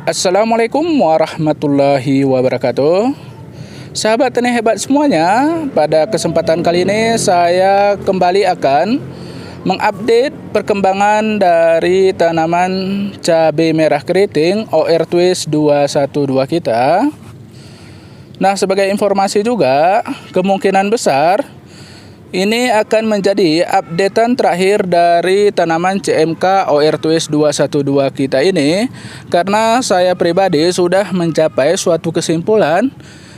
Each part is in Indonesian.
Assalamualaikum warahmatullahi wabarakatuh. Sahabat tani hebat semuanya, pada kesempatan kali ini saya kembali akan mengupdate perkembangan dari tanaman cabai merah keriting OR Twist 212 kita. Nah, sebagai informasi juga, kemungkinan besar ini akan menjadi updatean terakhir dari tanaman CMK OR Twist 212 kita ini, karena saya pribadi sudah mencapai suatu kesimpulan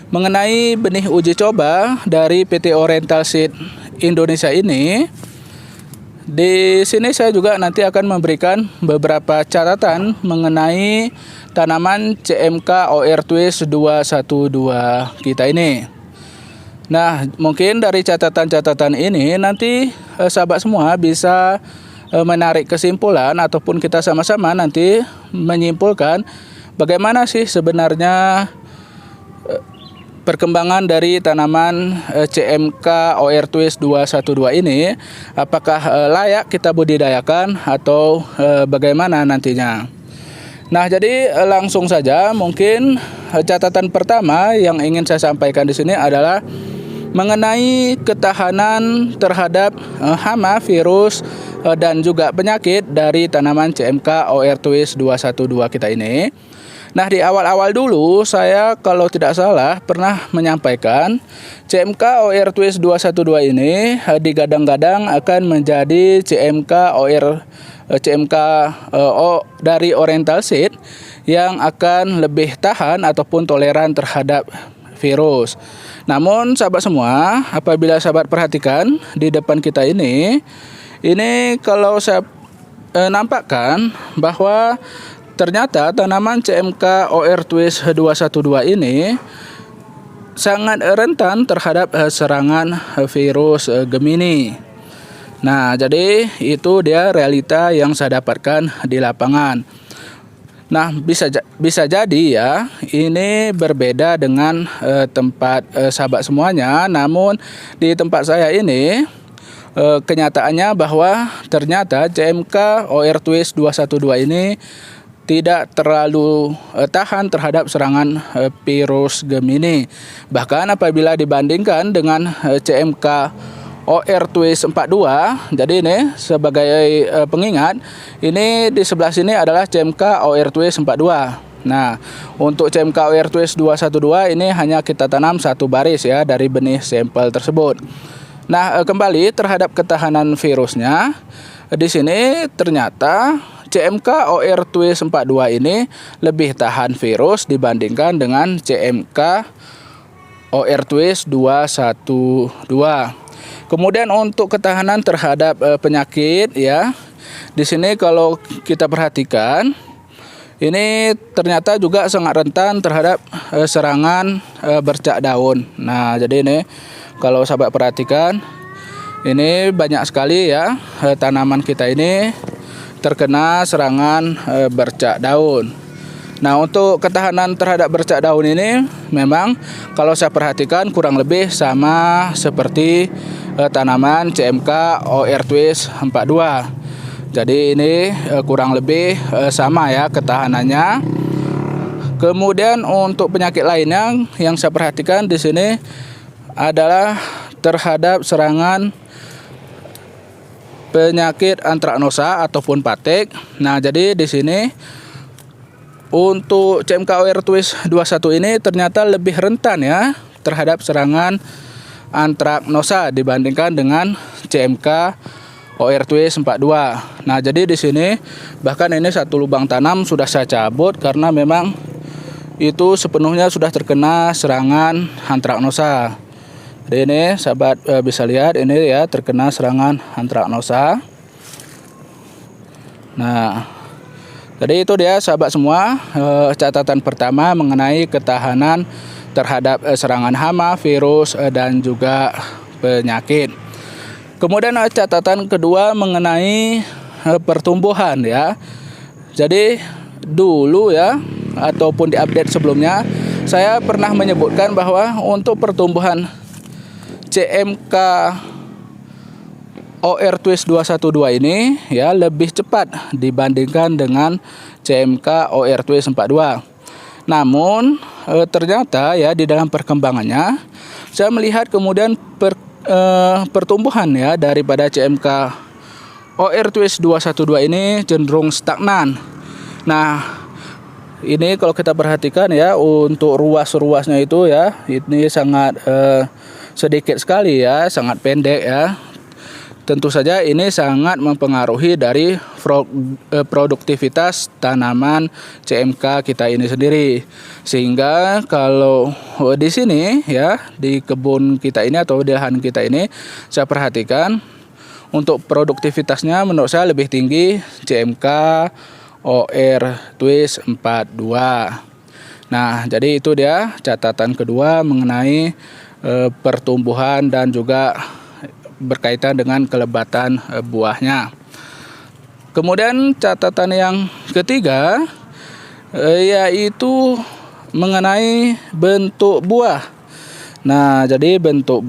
mengenai benih uji coba dari PT Oriental Seed Indonesia ini. Di sini saya juga nanti akan memberikan beberapa catatan mengenai tanaman CMK OR Twist 212 kita ini. Nah, mungkin dari catatan-catatan ini nanti sahabat semua bisa menarik kesimpulan ataupun kita sama-sama nanti menyimpulkan bagaimana sih sebenarnya perkembangan dari tanaman CMK OR Twist 212 ini. Apakah layak kita budidayakan atau bagaimana nantinya. Nah, jadi langsung saja mungkin catatan pertama yang ingin saya sampaikan di sini adalah mengenai ketahanan terhadap hama, virus, dan juga penyakit dari tanaman CMK OR Twist 212 kita ini. Nah, di awal-awal dulu saya kalau tidak salah pernah menyampaikan CMK OR Twist 212 ini digadang-gadang akan menjadi CMK dari Oriental Seed yang akan lebih tahan ataupun toleran terhadap virus. Namun sahabat semua, apabila sahabat perhatikan di depan kita ini kalau saya nampakkan bahwa ternyata tanaman CMK OR Twist 212 ini sangat rentan terhadap serangan virus Gemini. Nah, jadi itu dia realita yang saya dapatkan di lapangan. Nah, bisa jadi ya, ini berbeda dengan tempat sahabat semuanya. Namun di tempat saya ini kenyataannya bahwa ternyata CMK OR Twist 212 ini tidak terlalu tahan terhadap serangan virus Gemini. Bahkan apabila dibandingkan dengan CMK OR Twist 42, jadi ini sebagai pengingat, ini di sebelah sini adalah CMK OR Twist 42. Nah, untuk CMK OR Twist 212 ini hanya kita tanam satu baris ya dari benih sampel tersebut. Nah, kembali terhadap ketahanan virusnya, di sini ternyata CMK OR Twist 42 ini lebih tahan virus dibandingkan dengan CMK OR Twist 212. Kemudian untuk ketahanan terhadap penyakit ya, di sini kalau kita perhatikan ini ternyata juga sangat rentan terhadap serangan bercak daun. Nah, jadi ini kalau sahabat perhatikan ini banyak sekali ya tanaman kita ini terkena serangan bercak daun. Nah, untuk ketahanan terhadap bercak daun ini memang kalau saya perhatikan kurang lebih sama seperti tanaman CMK OR Twist 42. Jadi ini kurang lebih sama ya ketahanannya. Kemudian untuk penyakit lainnya yang saya perhatikan di sini adalah terhadap serangan penyakit antraknosa ataupun patek. Nah, jadi di sini untuk CMK OR Twist 21 ini ternyata lebih rentan ya terhadap serangan antraknosa dibandingkan dengan CMK OR Twist 42. Nah, jadi di sini bahkan ini satu lubang tanam sudah saya cabut karena memang itu sepenuhnya sudah terkena serangan antraknosa. Jadi ini sahabat bisa lihat ini ya terkena serangan antraknosa. Nah, jadi itu dia sahabat semua catatan pertama mengenai ketahanan terhadap serangan hama, virus, dan juga penyakit. Kemudian catatan kedua mengenai pertumbuhan ya. Jadi dulu ya ataupun di update sebelumnya saya pernah menyebutkan bahwa untuk pertumbuhan CMK OR Twist 212 ini ya lebih cepat dibandingkan dengan CMK OR Twist 42. Namun ternyata ya di dalam perkembangannya saya melihat kemudian pertumbuhan ya daripada CMK OR Twist 212 ini cenderung stagnan. Nah, ini kalau kita perhatikan ya untuk ruas-ruasnya itu ya ini sangat sedikit sekali ya, sangat pendek ya. Tentu saja ini sangat mempengaruhi dari produktivitas tanaman CMK kita ini sendiri. Sehingga kalau di sini ya di kebun kita ini atau di lahan kita ini saya perhatikan untuk produktivitasnya menurut saya lebih tinggi CMK OR Twist 42. Nah, jadi itu dia catatan kedua mengenai pertumbuhan dan juga berkaitan dengan kelebatan buahnya. Kemudian catatan yang ketiga yaitu mengenai bentuk buah. Nah, jadi bentuk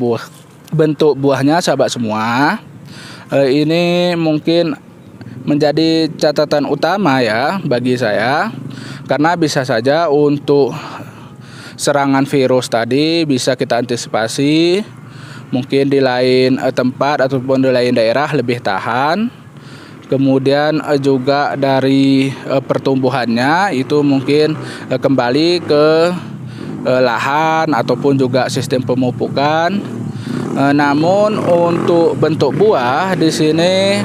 buahnya sahabat semua ini mungkin menjadi catatan utama ya bagi saya, karena bisa saja untuk serangan virus tadi bisa kita antisipasi. Mungkin di lain tempat ataupun di lain daerah lebih tahan. Kemudian juga dari pertumbuhannya itu mungkin kembali ke lahan ataupun juga sistem pemupukan. Namun untuk bentuk buah di sini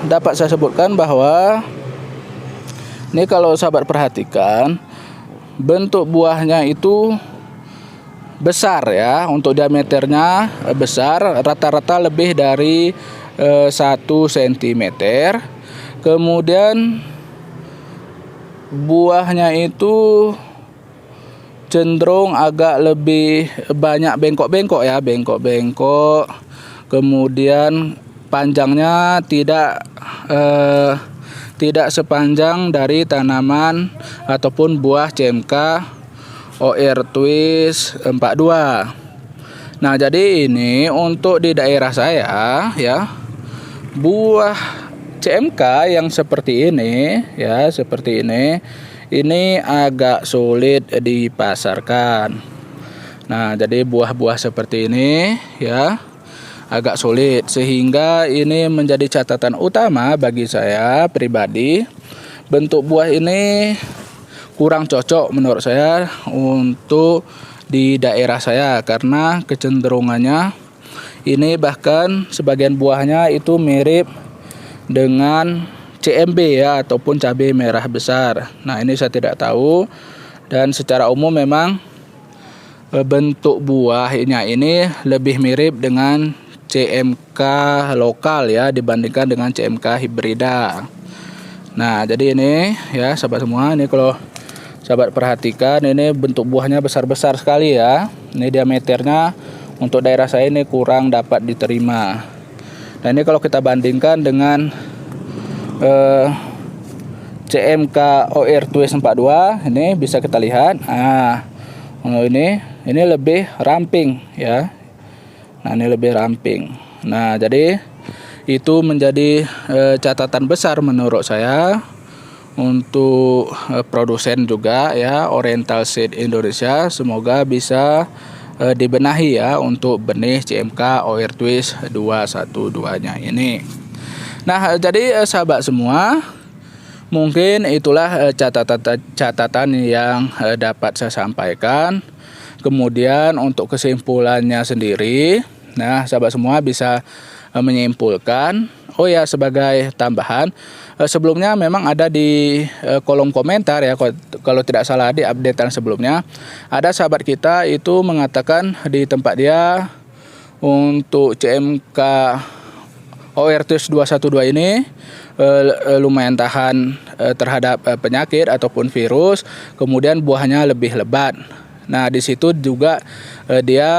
dapat saya sebutkan bahwa ini kalau sahabat perhatikan bentuk buahnya itu besar ya, untuk diameternya besar, rata-rata lebih dari 1 cm. Kemudian buahnya itu cenderung agak lebih banyak bengkok-bengkok ya, bengkok-bengkok. Kemudian panjangnya tidak sepanjang dari tanaman ataupun buah CMK OR Twist 42. Nah, jadi ini untuk di daerah saya ya, buah CMK yang seperti ini ya, seperti ini agak sulit dipasarkan. Nah, jadi buah-buah seperti ini ya agak sulit, sehingga ini menjadi catatan utama bagi saya pribadi. Bentuk buah ini kurang cocok menurut saya untuk di daerah saya, karena kecenderungannya ini bahkan sebagian buahnya itu mirip dengan CMB ya, ataupun cabai merah besar. Nah, ini saya tidak tahu, dan secara umum memang bentuk buahnya ini lebih mirip dengan CMK lokal ya dibandingkan dengan CMK hibrida. Nah, jadi ini ya sahabat semua, ini kalau sahabat perhatikan ini bentuk buahnya besar-besar sekali ya. Ini diameternya untuk daerah saya ini kurang dapat diterima. Nah, ini kalau kita bandingkan dengan CMK OR Twist 42, ini bisa kita lihat. Nah, ini lebih ramping ya. Nah, ini lebih ramping. Nah, jadi itu menjadi catatan besar menurut saya untuk produsen juga ya, Oriental Seed Indonesia. Semoga bisa dibenahi ya untuk benih CMK OR Twist 212-nya ini. Nah, jadi sahabat semua, mungkin itulah catatan yang dapat saya sampaikan. Kemudian untuk kesimpulannya sendiri, nah sahabat semua bisa menyimpulkan. Oh ya, sebagai tambahan, sebelumnya memang ada di kolom komentar ya, kalau tidak salah di updatean sebelumnya, ada sahabat kita itu mengatakan di tempat dia untuk CMK OR Twist 212 ini lumayan tahan terhadap penyakit ataupun virus, kemudian buahnya lebih lebat. Nah, di situ juga dia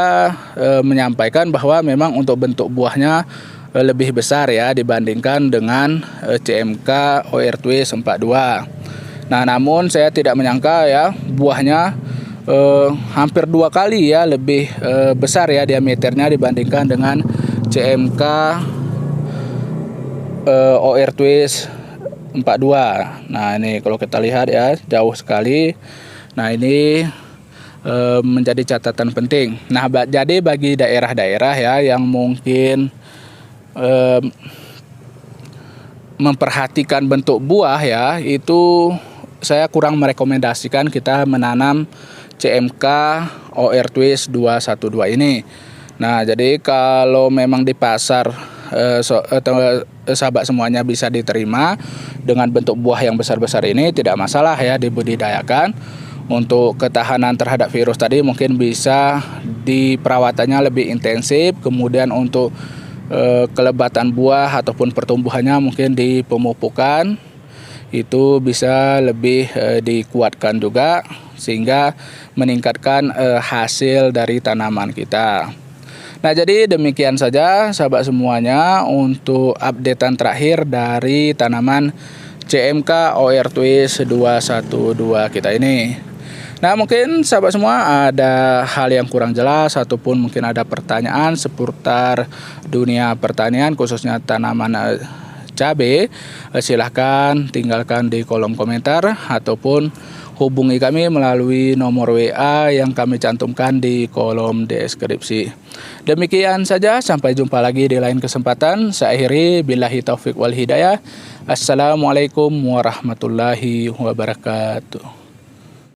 menyampaikan bahwa memang untuk bentuk buahnya lebih besar ya dibandingkan dengan CMK OR Twist 42. Nah, namun saya tidak menyangka ya buahnya hampir 2 kali ya lebih besar ya diameternya dibandingkan dengan CMK OR Twist 42. Nah ini kalau kita lihat ya jauh sekali. Nah ini menjadi catatan penting. Nah jadi bagi daerah-daerah ya yang mungkin memperhatikan bentuk buah ya, itu saya kurang merekomendasikan kita menanam CMK OR Twist 212 ini. Nah jadi kalau memang di pasar sahabat semuanya bisa diterima dengan bentuk buah yang besar-besar ini, tidak masalah ya dibudidayakan. Untuk ketahanan terhadap virus tadi mungkin bisa diperawatannya lebih intensif, kemudian untuk kelebatan buah ataupun pertumbuhannya mungkin di pemupukan itu bisa lebih dikuatkan juga, sehingga meningkatkan hasil dari tanaman kita. Nah jadi demikian saja sahabat semuanya untuk updatean terakhir dari tanaman CMK OR Twist 212 kita ini. Nah mungkin sahabat semua ada hal yang kurang jelas ataupun mungkin ada pertanyaan seputar dunia pertanian khususnya tanaman cabai, silahkan tinggalkan di kolom komentar ataupun hubungi kami melalui nomor WA yang kami cantumkan di kolom deskripsi. Demikian saja, sampai jumpa lagi di lain kesempatan. Saya akhiri, billahi taufik wal hidayah. Assalamualaikum warahmatullahi wabarakatuh.